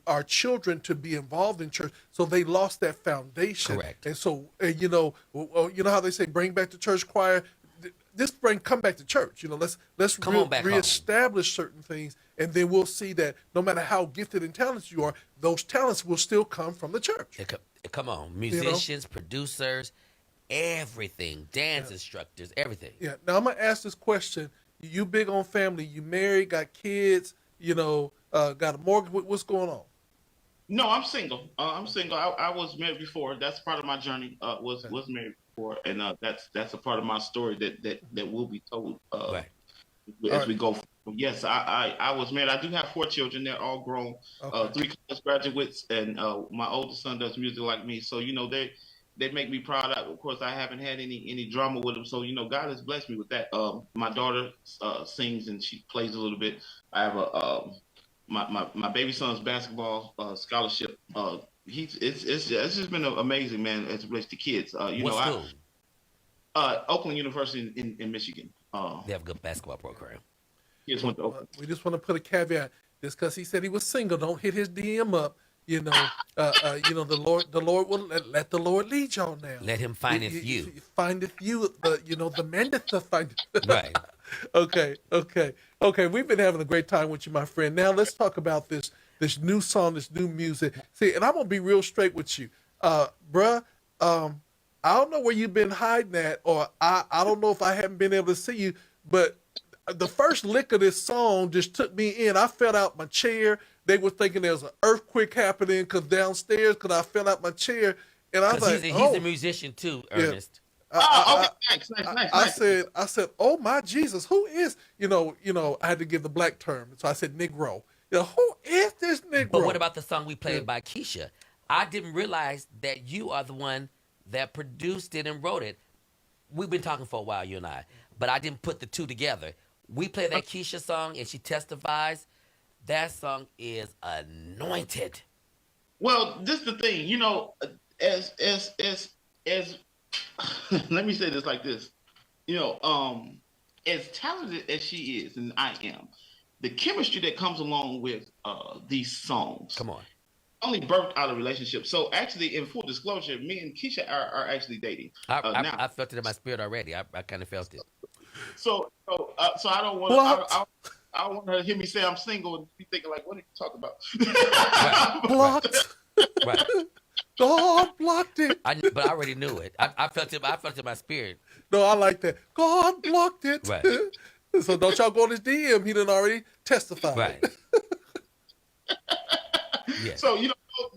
our children to be involved in church, so they lost that foundation. Correct. And so you know how they say bring back the church choir. Come back to church. Let's Come on back home. reestablish certain things, and then we'll see that no matter how gifted and talented you are, those talents will still come from the church. Come on, musicians, producers, everything, dance instructors, everything. Yeah. Now I'm gonna ask this question: you big on family? You married? Got kids? Got a mortgage? What's going on? No, I'm single. I'm single. I was married before. That's part of my journey. Was married before, and that's a part of my story that will be told Right. as we go. Yes, I was married. I do have 4 children. They're all grown. Okay. 3 college graduates, and my oldest son does music like me. So they make me proud. Of course, I haven't had any drama with them. So God has blessed me with that. My daughter sings and she plays a little bit. I have my baby son's basketball scholarship. It's just been amazing, man, as it relates to kids. What school? Oakland University in Michigan. They have a good basketball program. Kids went to Oakland. We just want to put a caveat. Just because he said he was single, don't hit his DM up. The Lord will let the Lord lead y'all now. Let him findeth you. Findeth you. The man that find. Right. Okay. We've been having a great time with you, my friend. Now let's talk about this new song, this new music. See, and I'm gonna be real straight with you, bruh. I don't know where you've been hiding at, or I don't know if I haven't been able to see you, but the first lick of this song just took me in. I fell out my chair. They were thinking there was an earthquake happening because downstairs, because I fell out my chair, and I was like, He's a musician too, Ernest. Oh, okay, nice, I said, oh my Jesus, who is, I had to give the black term. So I said Negro. Who is this Negro? But what about the song we played Yeah. by Keisha? I didn't realize that you are the one that produced it and wrote it. We've been talking for a while, you and I, but I didn't put the two together. We play that Keisha song and she testifies. That song is anointed. Well, this is the thing, as let me say this like this, as talented as she is, and I am, the chemistry that comes along with these songs Come on. only birthed out of relationships. So actually, in full disclosure, me and Keisha are actually dating now. I felt it in my spirit already. I kind of felt it. So I don't want Blocked. I don't want her to hear me say I'm single and be thinking like, what are you talking about? Blocked. Right. God blocked it. But I already knew it. I felt it. I felt it in my spirit. No, I like that. God blocked it. Right. So don't y'all go on his DM. He done already testified. Right. Yes. So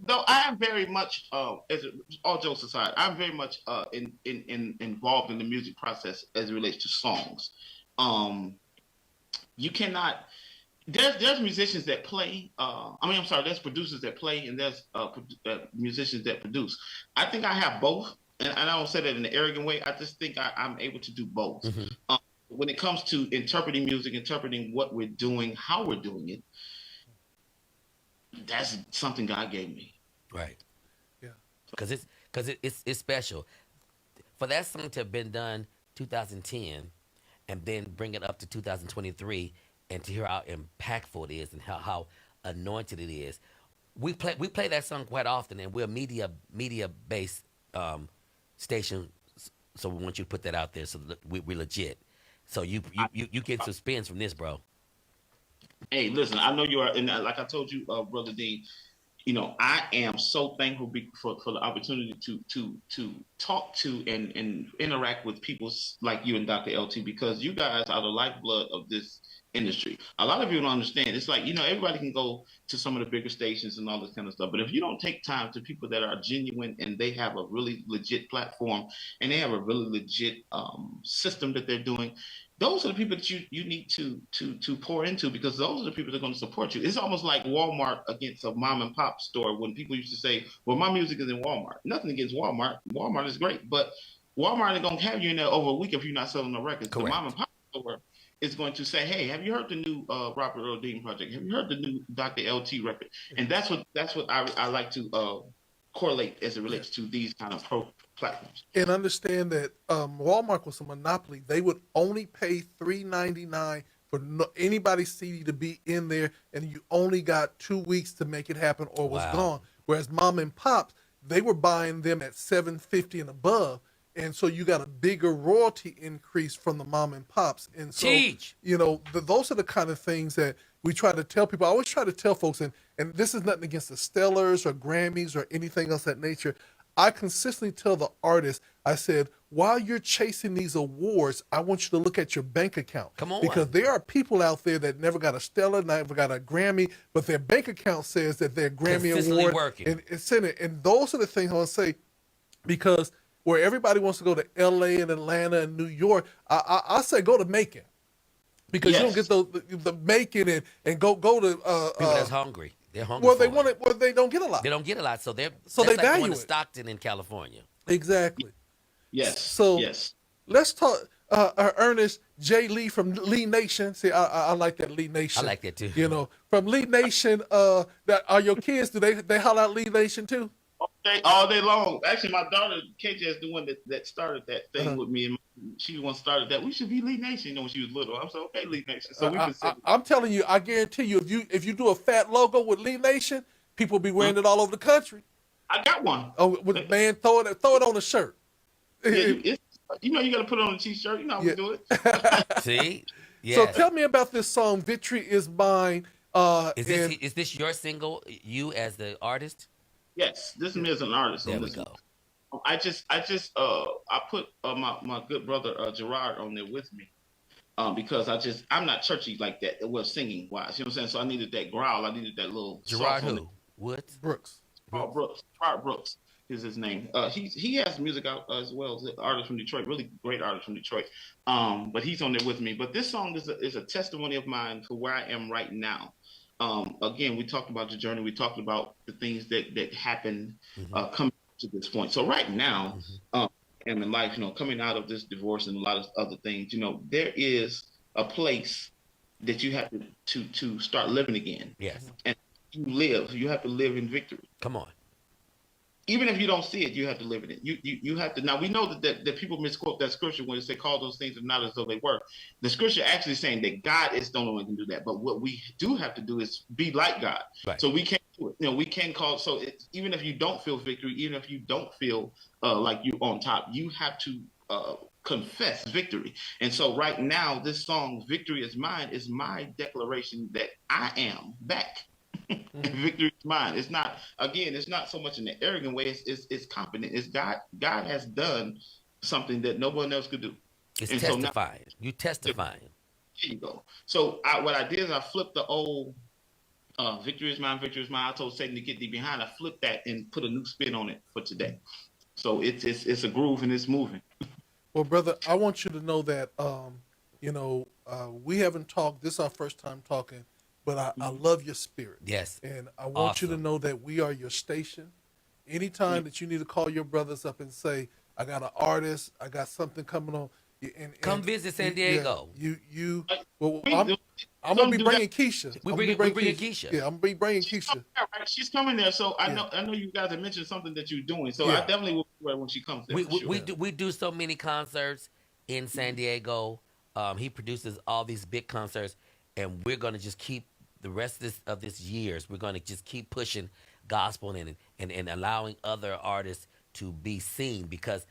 though I am very much, all jokes aside, I'm very much involved in the music process as it relates to songs. You cannot. There's musicians that play. I'm sorry. There's producers that play, and there's musicians that produce. I think I have both, and I don't say that in an arrogant way. I just think I'm able to do both. Mm-hmm. When it comes to interpreting music, interpreting what we're doing, how we're doing it, that's something God gave me. Right. Yeah. Because it's special. For that song to have been done 2010, and then bring it up to 2023, and to hear how impactful it is and how anointed it is. We play that song quite often, and we're a media based station, so we want you to put that out there so that we're legit. So you get some spins from this, bro. Hey, listen, I know you are, and like I told you, Brother Dean, I am so thankful for the opportunity to talk to and interact with people like you and Dr. LT, because you guys are the lifeblood of this industry. A lot of people don't understand. It's like, everybody can go to some of the bigger stations and all this kind of stuff, but if you don't take time to people that are genuine and they have a really legit platform and they have a really legit system that they're doing, those are the people that you need to pour into, because those are the people that are going to support you. It's almost like Walmart against a mom and pop store, when people used to say, well, my music is in Walmart. Nothing against Walmart. Walmart is great, but Walmart ain't going to have you in there over a week if you're not selling no records. Correct. The mom and pop store is going to say, hey, have you heard the new Robert Earl Dean project? Have you heard the new Dr. LT record? And that's what I like to correlate as it relates to these kind of platforms. And understand that Walmart was a monopoly. They would only pay $3.99 for anybody's CD to be in there, and you only got 2 weeks to make it happen, or was gone. Whereas mom and pops, they were buying them at $7.50 and above, and so you got a bigger royalty increase from the mom and pops. And so, those are the kind of things that we try to tell people. I always try to tell folks, and this is nothing against the Stellars or Grammys or anything else of that nature. I consistently tell the artists, I said, while you're chasing these awards, I want you to look at your bank account. Come on. Because there are people out there that never got a Stellar, never got a Grammy, but their bank account says that their Grammy award working. and it's in it. And those are the things I want to say, because where everybody wants to go to LA and Atlanta and New York, I say go to Macon. Because you don't get the Macon and go to people that's hungry. They're hungry. Well, they want it. Well, they don't get a lot. They don't get a lot, so they value going to it. Stockton in California. Exactly. Yes. So yes. Let's talk. Ernest J. Lee from Lee Nation. See, I like that Lee Nation. I like that too. From Lee Nation. That are your kids? Do they holler out Lee Nation too? All day long. Actually, my daughter KJ is the one that started that thing with me, and she the one started that. We should be Lee Nation. When she was little, I'm so okay, Lee Nation. So I'm telling you, I guarantee you, if you do a fat logo with Lee Nation, people will be wearing it all over the country. I got one. Oh, man, throw it on a shirt. Yeah, you got to put it on a t-shirt. You know how we do it. See? Yeah. So tell me about this song, "Victory Is Mine." Is this your single? You as the artist? Yes, this is me as an artist. There we go. I put my good brother Gerard on there with me, because I'm not churchy like that. It was singing wise, you know what I'm saying. So I needed that growl. I needed that little. Gerard who? Woods? Brooks. Rod Brooks is his name. He has music out as well as an artist from Detroit, really great artist from Detroit. But he's on there with me. But this song is a testimony of mine for where I am right now. Again, we talked about the journey. We talked about the things that happened coming to this point. So right now, and in life, coming out of this divorce and a lot of other things, there is a place that you have to start living again. Yes. And you have to live in victory. Come on. Even if you don't see it, you have to live in it. You have to. Now we know that people misquote that scripture when they say call those things not as though they were. The scripture actually saying that God is the only one who can do that. But what we do have to do is be like God. Right. So we can't do it. We can call. So even if you don't feel victory, even if you don't feel like you're on top, you have to confess victory. And so right now, this song "Victory Is Mine" is my declaration that I am back. Victory is mine. It's not so much in an arrogant way. It's confident. It's God. God has done something that no one else could do. It's and testifying. You testifying. There you go. So what I did is I flipped the old "Victory is mine, victory is mine." I told Satan to get thee behind. I flipped that and put a new spin on it for today. So it's a groove and it's moving. Well, brother, I want you to know that we haven't talked. This is our first time talking. But I love your spirit. Yes. And I want you to know that we are your station. Anytime that you need to call your brothers up and say, I got an artist, I got something coming on. Come visit San Diego. I'm going to be bringing Keisha. We're bringing Keisha. Yeah, I'm going to be bringing Keisha. She's coming there. So I know you guys have mentioned something that you're doing. So I definitely will be there when she comes there. We do so many concerts in San Diego. He produces all these big concerts. And we're going to just keep the rest of this years, we're going to just keep pushing gospel and allowing other artists to be seen, because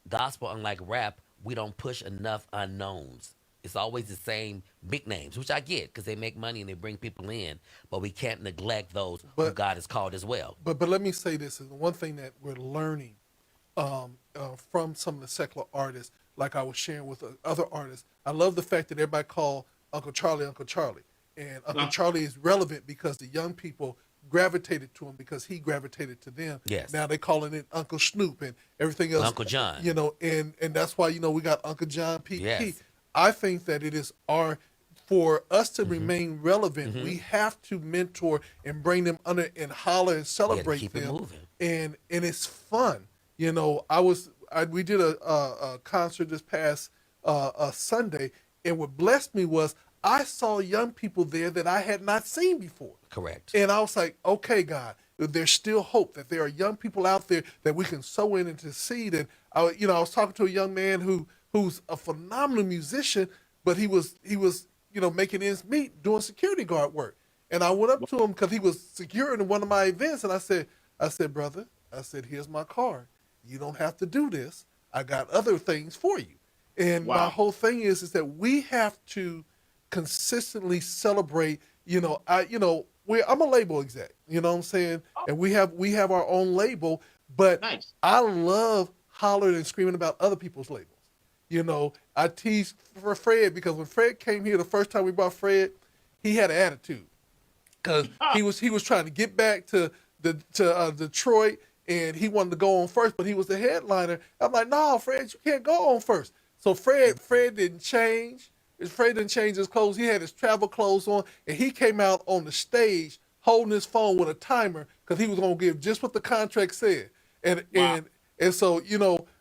gospel, unlike rap, we don't push enough unknowns. It's always the same big names, which I get because they make money and they bring people in, but we can't neglect those who God has called as well. But let me say this, is one thing that we're learning from some of the secular artists, like I was sharing with other artists. I love the fact that everybody call Uncle Charlie. And Uncle Charlie is relevant because the young people gravitated to him because he gravitated to them. Yes. Now they're calling it Uncle Snoop and everything else. Uncle John. And that's why, we got Uncle John P. Yes. I think that it is for us to remain relevant, we have to mentor and bring them under and holler and celebrate keep them. It moving. And it's fun. We did a concert this past Sunday, and what blessed me was I saw young people there that I had not seen before. Correct. And I was like, okay, God, there's still hope that there are young people out there that we can sow in and to seed. And I was talking to a young man who's a phenomenal musician, but he was making ends meet doing security guard work. And I went up to him because he was securing one of my events, and I said, brother, here's my card. You don't have to do this. I got other things for you. And my whole thing is that we have to consistently celebrate. I'm a label exec. You know what I'm saying? And we have our own label. But nice. I love hollering and screaming about other people's labels. I tease for Fred because when Fred came here the first time we brought Fred, he had an attitude because he was trying to get back to Detroit. And he wanted to go on first, but he was the headliner. I'm like, no, Fred, you can't go on first. So Fred didn't change. Fred didn't change his clothes. He had his travel clothes on, and he came out on the stage holding his phone with a timer because he was going to give just what the contract said. And so,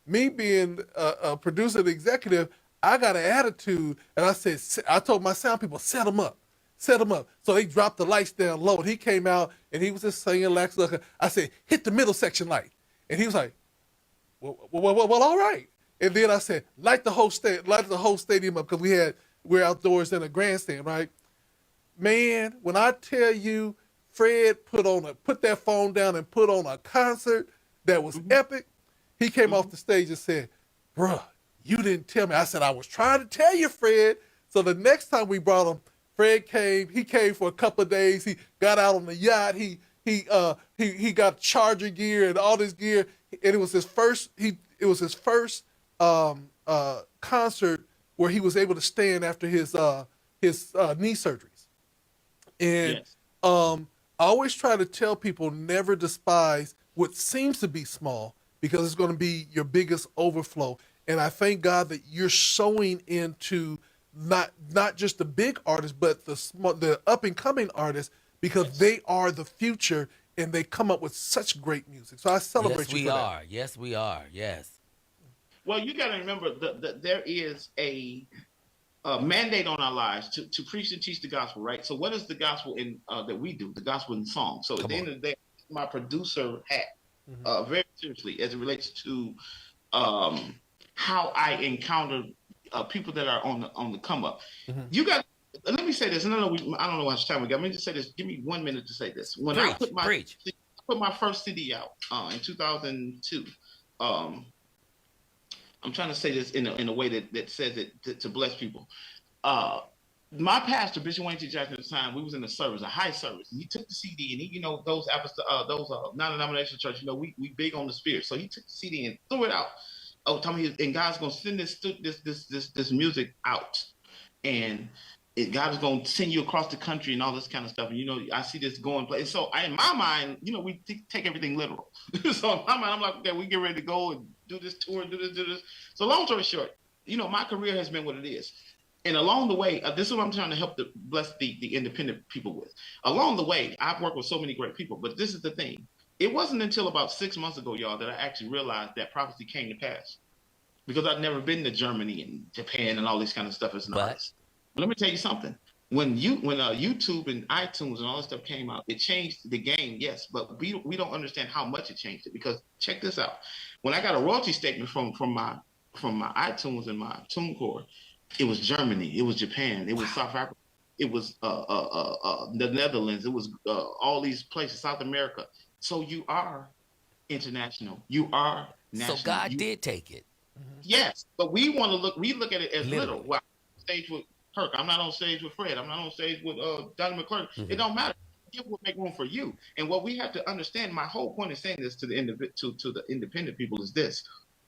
me being a producer and executive, I got an attitude, and I told my sound people, set him up. So they dropped the lights down low, and he came out, and he was just singing Lax Lucker. I said, hit the middle section light. And he was like, well, all right. And then I said, light the whole stadium up because we're outdoors in a grandstand, right? Man, when I tell you, Fred put that phone down and put on a concert that was epic, he came off the stage and said, bruh, you didn't tell me. I said, I was trying to tell you, Fred. So the next time we brought him, Fred came. He came for a couple of days. He got out on the yacht. He got Charger gear and all this gear. And it was his first. Concert where he was able to stand after his knee surgeries. And I always try to tell people never despise what seems to be small because it's going to be your biggest overflow. And I thank God that you're sowing into not just the big artists, but the up and coming artists because they are the future and they come up with such great music. So I celebrate Yes, you we for are. Yes, we are. Yes. Well, you got to remember that there is a mandate on our lives to preach and teach the gospel, right? So, what is the gospel in that we do? The gospel in song. So, at Come the on. end of the day, my producer hat that. very seriously as it relates to how I encounter people that are on the come up. Mm-hmm. You got. Let me say this, and I don't know how much time we got. Let me just say this. Give me 1 minute to say this. When I put my first CD out in 2002. I'm trying to say this in a way that says it to bless people. My pastor, Bishop Wayne T. Jackson, at the time, we was in a service, a high service, and he took the CD, and he, those non-denominational churches, we big on the spirit, so he took the CD and threw it out. Oh, tell me, and God's gonna send this music out, and God is gonna send you across the country and all this kind of stuff. And I see this going place. So in my mind, we take everything literal. So in my mind, I'm like, okay, we get ready to go and do this tour and do this. So long story short, my career has been what it is. And along the way, this is what I'm trying to help bless the independent people with. Along the way, I've worked with so many great people, but this is the thing. It wasn't until about 6 months ago, y'all, that I actually realized that prophecy came to pass. Because I'd never been to Germany and Japan and all this kind of stuff as an artist. But let me tell you something. When YouTube and iTunes and all this stuff came out, it changed the game, yes, but we don't understand how much it changed it. Because check this out. When I got a royalty statement from my iTunes and my TuneCore, it was Germany, it was Japan, it was South Africa, it was the Netherlands, it was all these places, South America. So you are international. You are national. So God did take it. Yes, but we look at it as little. Well, I'm on stage with Kirk. I'm not on stage with Fred. I'm not on stage with Donnie McClurkin. It don't matter. It will make room for you. And what we have to understand, my whole point of saying this to the independent people is this: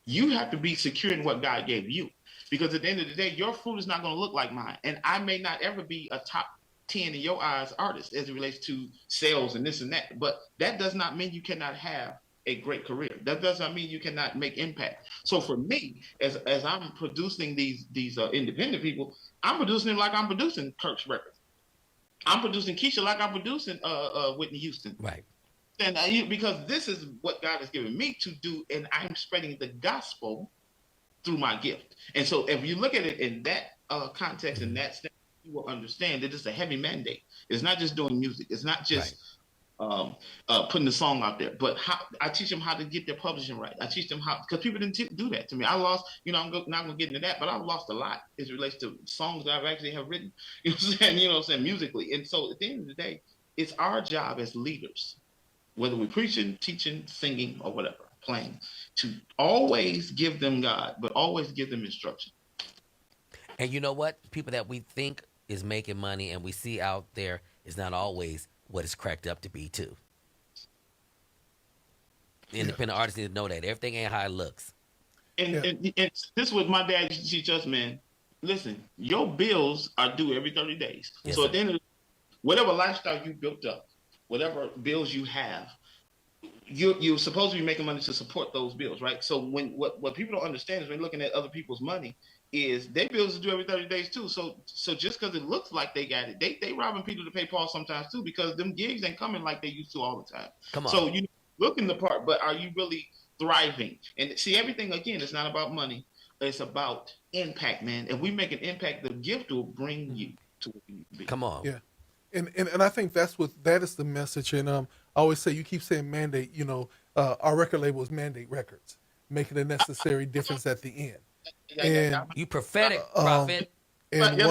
you have to be secure in what God gave you, because at the end of the day, your fruit is not going to look like mine, and I may not ever be a top 10 in your eyes artist as it relates to sales and this and that. But that does not mean you cannot have a great career. That does not mean you cannot make impact. So for me, as I'm producing these independent people, I'm producing them like I'm producing Kirk's records. I'm producing Keisha like I'm producing Whitney Houston. Right. And because this is what God has given me to do, and I'm spreading the gospel through my gift. And so if you look at it in that context and that step, you will understand that it's a heavy mandate. It's not just doing music. It's not just putting the song out there, but I teach them how to get their publishing right. I teach them how, because people didn't do that to me. I lost, I'm not going to get into that, but I've lost a lot as it relates to songs that I've actually have written, musically. And so at the end of the day, it's our job as leaders, whether we're preaching, teaching, singing, or whatever, playing, to always give them God, but always give them instruction. And you know what? People that we think is making money and we see out there is not always what it's cracked up to be too. Independent artists need to know that everything ain't how it looks. And this is what my dad used to teach us, man. Listen, your bills are due every 30 days. Yes, so sir. at the end of whatever lifestyle you built up, whatever bills you have, you're supposed to be making money to support those bills, right? So what people don't understand is when looking at other people's money is their bills are due every 30 days too. So just because it looks like they got it, they robbing people to pay Paul sometimes too, because them gigs ain't coming like they used to all the time. Come on. So you looking the part, but are you really thriving? And see, everything again, it's not about money. It's about impact, man. If we make an impact, the gift will bring you to where you need to be. Come on. Yeah. And I think that is the message. And I always say, you keep saying mandate, our record label is Mandate Records, making a necessary difference at the end. And You prophetic prophet. and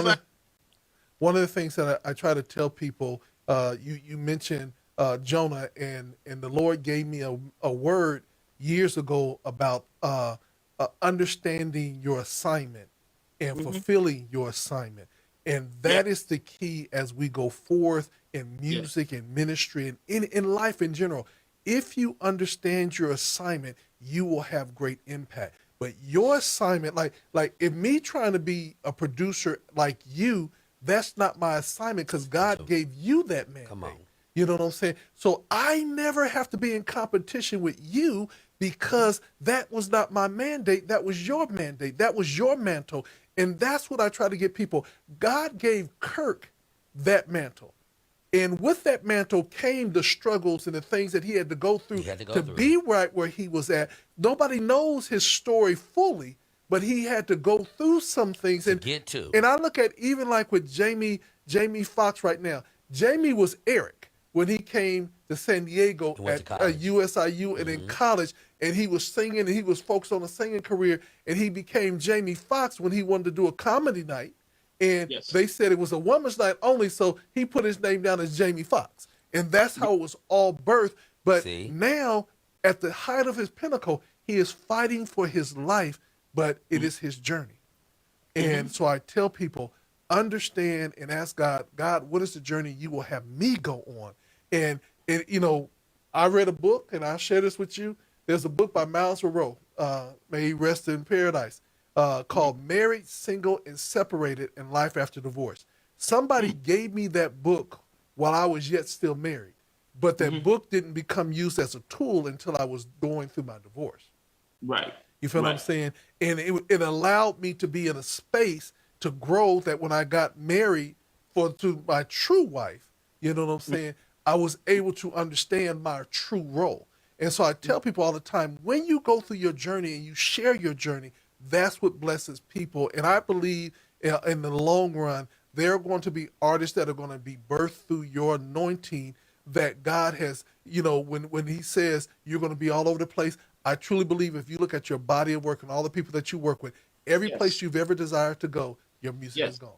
one of the things that I try to tell people, you mentioned Jonah, and the Lord gave me a word years ago about understanding your assignment and fulfilling your assignment. And that is the key as we go forth in music and ministry and in life in general. If you understand your assignment, you will have great impact. But your assignment, like if me trying to be a producer like you, that's not my assignment, because God gave you that mandate. Come on. You know what I'm saying? So I never have to be in competition with you because that was not my mandate. That was your mandate. That was your mantle. And that's what I try to get people. God gave Kirk that mantle. And with that mantle came the struggles and the things that he had to go through to be right where he was at. Nobody knows his story fully, but he had to go through some things and get to. And I look at even like with Jamie Foxx right now. Jamie was Eric when he came to San Diego at USIU and in college, and he was singing and he was focused on a singing career, and he became Jamie Foxx when he wanted to do a comedy night. And they said it was a woman's night only, so he put his name down as Jamie Foxx. And that's how it was all birthed. But now, at the height of his pinnacle, he is fighting for his life, but it is his journey. And so I tell people, understand and ask God, what is the journey you will have me go on? And you know, I read a book, and I'll share this with you. There's a book by Miles Monroe, may he rest in paradise, called Married, Single, and Separated in Life After Divorce. Somebody gave me that book while I was yet still married, but that book didn't become used as a tool until I was going through my divorce. Right. You feel what I'm saying? And it allowed me to be in a space to grow that when I got married to my true wife, you know what I'm saying, I was able to understand my true role. And so I tell people all the time, when you go through your journey and you share your journey, that's what blesses people. And I believe in the long run, there are going to be artists that are going to be birthed through your anointing that God has, you know, when he says you're going to be all over the place, I truly believe if you look at your body of work and all the people that you work with, every place you've ever desired to go, your music is gone.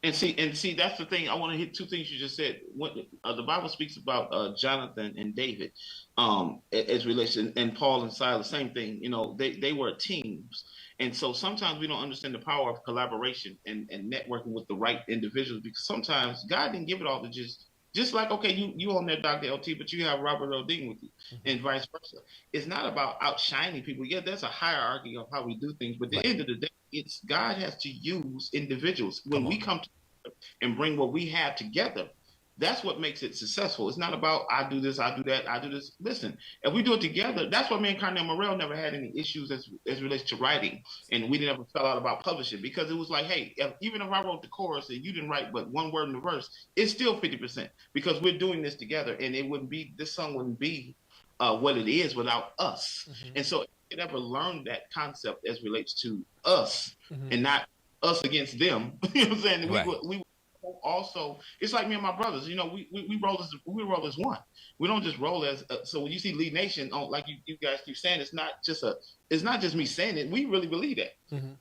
And see, that's the thing. I want to hit two things you just said. When, the Bible speaks about Jonathan and David, as relation, and Paul and Silas, same thing. You know, they were teams, and so sometimes we don't understand the power of collaboration and networking with the right individuals, because sometimes God didn't give it all to just like, okay, you on there, Dr. LT, but you have Robert Odin with you, and vice versa. It's not about outshining people. Yeah, there's a hierarchy of how we do things, but at the end of the day, it's God has to use individuals. When we come together and bring what we have together, that's what makes it successful. It's not about I do this, I do that, I do this. Listen, if we do it together, that's why me and Carnell Morel never had any issues as relates to writing, and we never fell out about publishing, because it was like, hey, even if I wrote the chorus and you didn't write but one word in the verse, it's still 50% because we're doing this together, and this song wouldn't be what it is without us. And so you never learned that concept as relates to us and not us against them. You know what I'm saying? Right. We also, it's like me and my brothers. You know, we roll as one. We don't just roll as. So when you see Lead Nation, like you guys keep saying, it's not just me saying it. We really believe that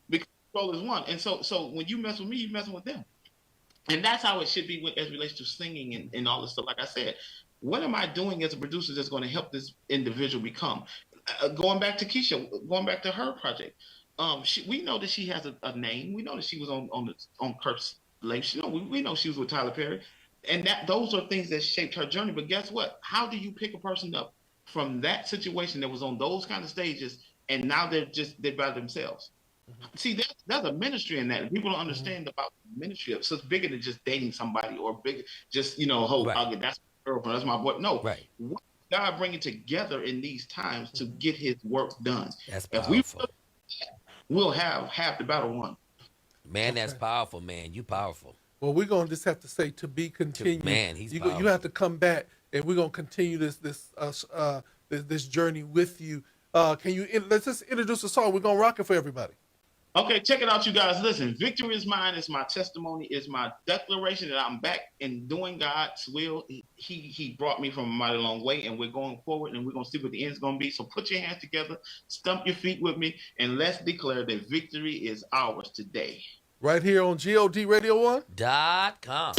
because we roll as one. And so when you mess with me, you messing with them. And that's how it should be as relates to singing and all this stuff. Like I said, what am I doing as a producer that's going to help this individual become? Going back to Keisha, going back to her project, we know that she has a name. We know that she was on Kirk's label. We know she was with Tyler Perry, and those are things that shaped her journey. But guess what? How do you pick a person up from that situation that was on those kind of stages, and now they're by themselves? See, there's a ministry in that. People don't understand about ministry. So it's bigger than just dating somebody or bigger, just that's my girlfriend, that's my boy. No, what God bringing together in these times to get His work done. That's powerful. We'll have half the battle won. Man, that's powerful, man. You powerful. Well, we're gonna just have to say to be continued. Man, he's powerful. You have to come back, and we're gonna continue this journey with you. Let's just introduce the song. We're gonna rock it for everybody. Okay, check it out, you guys. Listen, victory is mine. It's my testimony. It's my declaration that I'm back and doing God's will. He brought me from a mighty long way, and we're going forward, and we're going to see what the end's going to be. So put your hands together, stump your feet with me, and let's declare that victory is ours today. Right here on GODRadio1.com.